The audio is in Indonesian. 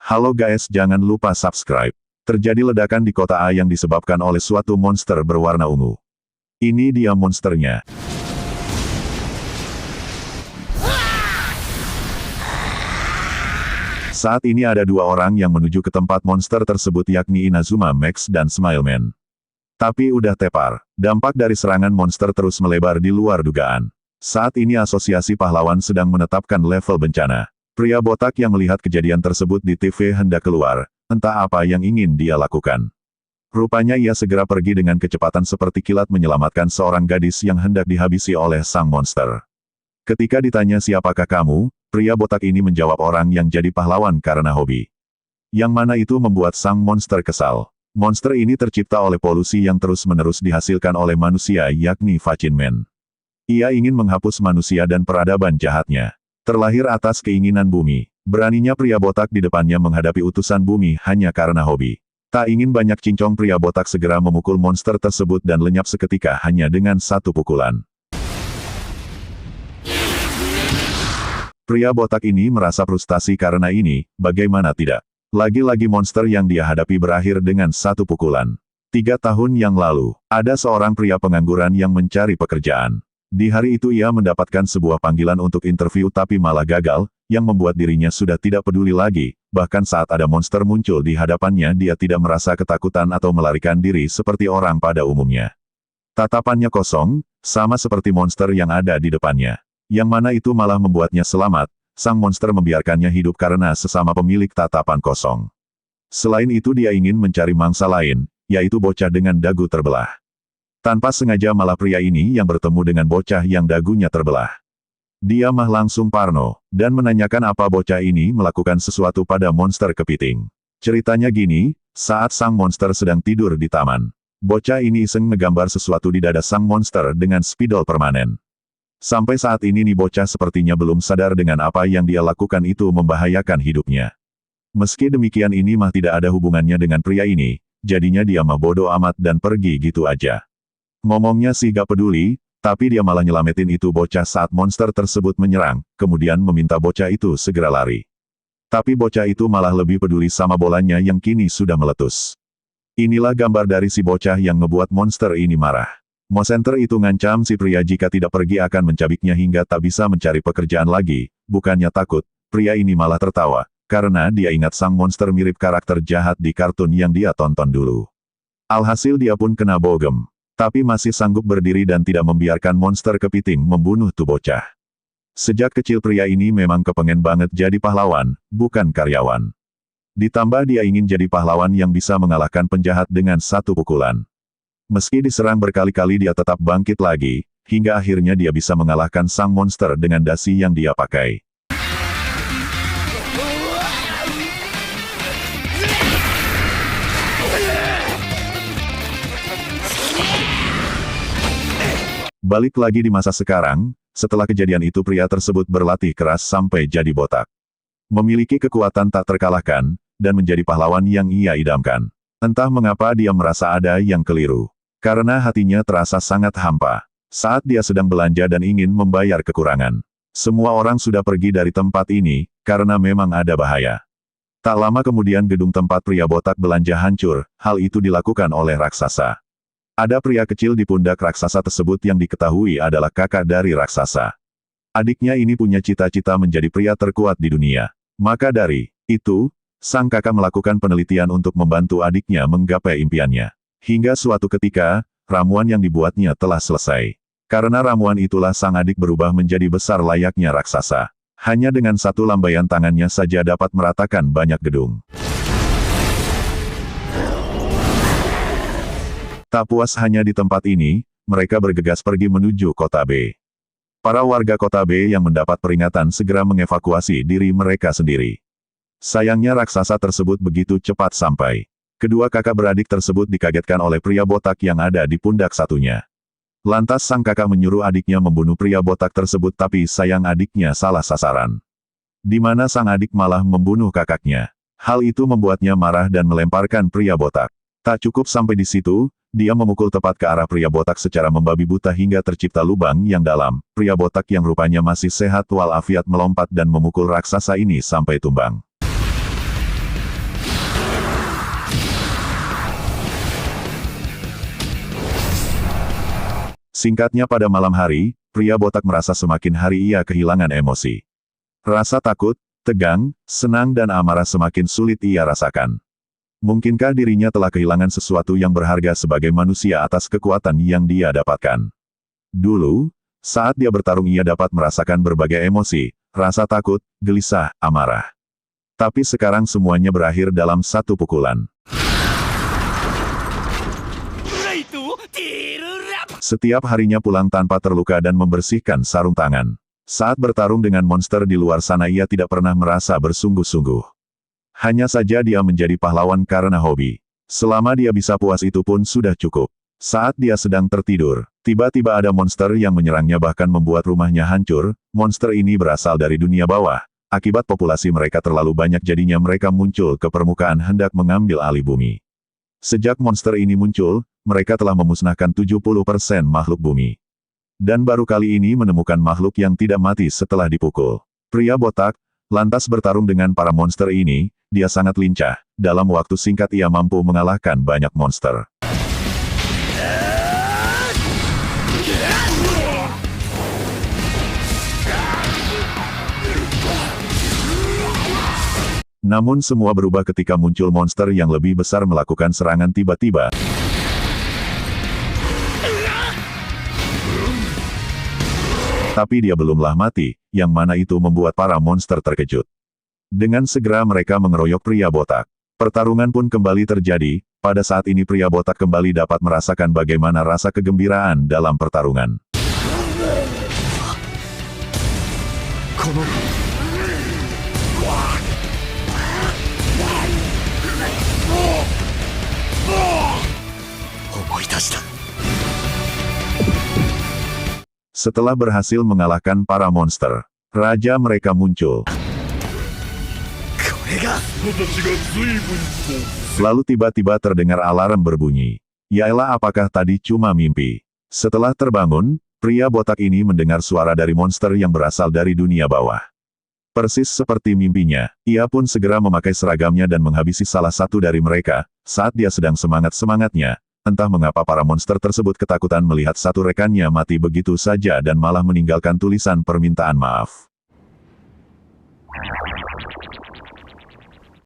Halo guys, jangan lupa subscribe. Terjadi ledakan di kota A yang disebabkan oleh suatu monster berwarna ungu. Ini dia monsternya. Saat ini ada dua orang yang menuju ke tempat monster tersebut, yakni Inazuma Max dan Smileman. Tapi udah tepar. Dampak dari serangan monster terus melebar di luar dugaan. Saat ini Asosiasi Pahlawan sedang menetapkan level bencana. Pria botak yang melihat kejadian tersebut di TV hendak keluar, entah apa yang ingin dia lakukan. Rupanya ia segera pergi dengan kecepatan seperti kilat menyelamatkan seorang gadis yang hendak dihabisi oleh sang monster. Ketika ditanya siapakah kamu, pria botak ini menjawab orang yang jadi pahlawan karena hobi. Yang mana itu membuat sang monster kesal. Monster ini tercipta oleh polusi yang terus-menerus dihasilkan oleh manusia, yakni Facin Man. Ia ingin menghapus manusia dan peradaban jahatnya. Terlahir atas keinginan bumi. Beraninya pria botak di depannya menghadapi utusan bumi hanya karena hobi. Tak ingin banyak cincong, pria botak segera memukul monster tersebut dan lenyap seketika hanya dengan satu pukulan. Pria botak ini merasa frustasi karena ini, bagaimana tidak. Lagi-lagi monster yang dia hadapi berakhir dengan satu pukulan. 3 tahun yang lalu, ada seorang pria pengangguran yang mencari pekerjaan. Di hari itu ia mendapatkan sebuah panggilan untuk interview tapi malah gagal, yang membuat dirinya sudah tidak peduli lagi, bahkan saat ada monster muncul di hadapannya dia tidak merasa ketakutan atau melarikan diri seperti orang pada umumnya. Tatapannya kosong, sama seperti monster yang ada di depannya. Yang mana itu malah membuatnya selamat, sang monster membiarkannya hidup karena sesama pemilik tatapan kosong. Selain itu dia ingin mencari mangsa lain, yaitu bocah dengan dagu terbelah. Tanpa sengaja malah pria ini yang bertemu dengan bocah yang dagunya terbelah. Dia mah langsung parno, dan menanyakan apa bocah ini melakukan sesuatu pada monster kepiting. Ceritanya gini, saat sang monster sedang tidur di taman. Bocah ini iseng ngegambar sesuatu di dada sang monster dengan spidol permanen. Sampai saat ini nih bocah sepertinya belum sadar dengan apa yang dia lakukan itu membahayakan hidupnya. Meski demikian ini mah tidak ada hubungannya dengan pria ini, jadinya dia mah bodoh amat dan pergi gitu aja. Ngomongnya sih gak peduli, tapi dia malah nyelamatin itu bocah saat monster tersebut menyerang, kemudian meminta bocah itu segera lari. Tapi bocah itu malah lebih peduli sama bolanya yang kini sudah meletus. Inilah gambar dari si bocah yang ngebuat monster ini marah. Monster itu ngancam si pria jika tidak pergi akan mencabiknya hingga tak bisa mencari pekerjaan lagi. Bukannya takut, pria ini malah tertawa, karena dia ingat sang monster mirip karakter jahat di kartun yang dia tonton dulu. Alhasil dia pun kena bogem. Tapi masih sanggup berdiri dan tidak membiarkan monster kepiting membunuh tuh bocah. Sejak kecil pria ini memang kepengen banget jadi pahlawan, bukan karyawan. Ditambah dia ingin jadi pahlawan yang bisa mengalahkan penjahat dengan satu pukulan. Meski diserang berkali-kali dia tetap bangkit lagi, hingga akhirnya dia bisa mengalahkan sang monster dengan dasi yang dia pakai. Balik lagi di masa sekarang, setelah kejadian itu pria tersebut berlatih keras sampai jadi botak. Memiliki kekuatan tak terkalahkan, dan menjadi pahlawan yang ia idamkan. Entah mengapa dia merasa ada yang keliru. Karena hatinya terasa sangat hampa. Saat dia sedang belanja dan ingin membayar kekurangan. Semua orang sudah pergi dari tempat ini, karena memang ada bahaya. Tak lama kemudian gedung tempat pria botak belanja hancur, hal itu dilakukan oleh raksasa. Ada pria kecil di pundak raksasa tersebut yang diketahui adalah kakak dari raksasa. Adiknya ini punya cita-cita menjadi pria terkuat di dunia. Maka dari itu, sang kakak melakukan penelitian untuk membantu adiknya menggapai impiannya. Hingga suatu ketika, ramuan yang dibuatnya telah selesai. Karena ramuan itulah sang adik berubah menjadi besar layaknya raksasa. Hanya dengan satu lambaian tangannya saja dapat meratakan banyak gedung. Tak puas hanya di tempat ini, mereka bergegas pergi menuju kota B. Para warga kota B yang mendapat peringatan segera mengevakuasi diri mereka sendiri. Sayangnya raksasa tersebut begitu cepat sampai. Kedua kakak beradik tersebut dikagetkan oleh pria botak yang ada di pundak satunya. Lantas sang kakak menyuruh adiknya membunuh pria botak tersebut tapi sayang adiknya salah sasaran. Di mana sang adik malah membunuh kakaknya. Hal itu membuatnya marah dan melemparkan pria botak. Tak cukup sampai di situ, dia memukul tepat ke arah pria botak secara membabi buta hingga tercipta lubang yang dalam. Pria botak yang rupanya masih sehat walafiat melompat dan memukul raksasa ini sampai tumbang. Singkatnya pada malam hari, pria botak merasa semakin hari ia kehilangan emosi. Rasa takut, tegang, senang dan amarah semakin sulit ia rasakan. Mungkinkah dirinya telah kehilangan sesuatu yang berharga sebagai manusia atas kekuatan yang dia dapatkan? Dulu, saat dia bertarung ia dapat merasakan berbagai emosi, rasa takut, gelisah, amarah. Tapi sekarang semuanya berakhir dalam satu pukulan. Setiap harinya pulang tanpa terluka dan membersihkan sarung tangan. Saat bertarung dengan monster di luar sana ia tidak pernah merasa bersungguh-sungguh. Hanya saja dia menjadi pahlawan karena hobi. Selama dia bisa puas itu pun sudah cukup. Saat dia sedang tertidur, tiba-tiba ada monster yang menyerangnya bahkan membuat rumahnya hancur. Monster ini berasal dari dunia bawah. Akibat populasi mereka terlalu banyak jadinya mereka muncul ke permukaan hendak mengambil alih bumi. Sejak monster ini muncul, mereka telah memusnahkan 70% makhluk bumi. Dan baru kali ini menemukan makhluk yang tidak mati setelah dipukul. Pria botak, lantas bertarung dengan para monster ini, dia sangat lincah. Dalam waktu singkat ia mampu mengalahkan banyak monster. Namun semua berubah ketika muncul monster yang lebih besar melakukan serangan tiba-tiba. Tapi dia belumlah mati, yang mana itu membuat para monster terkejut. Dengan segera mereka mengeroyok pria botak. Pertarungan pun kembali terjadi, pada saat ini pria botak kembali dapat merasakan bagaimana rasa kegembiraan dalam pertarungan. Setelah berhasil mengalahkan para monster, raja mereka muncul. Lalu tiba-tiba terdengar alarm berbunyi. Yaelah, apakah tadi cuma mimpi? Setelah terbangun, pria botak ini mendengar suara dari monster yang berasal dari dunia bawah. Persis seperti mimpinya, ia pun segera memakai seragamnya dan menghabisi salah satu dari mereka. Saat dia sedang semangat-semangatnya, entah mengapa para monster tersebut ketakutan melihat satu rekannya mati begitu saja dan malah meninggalkan tulisan permintaan maaf.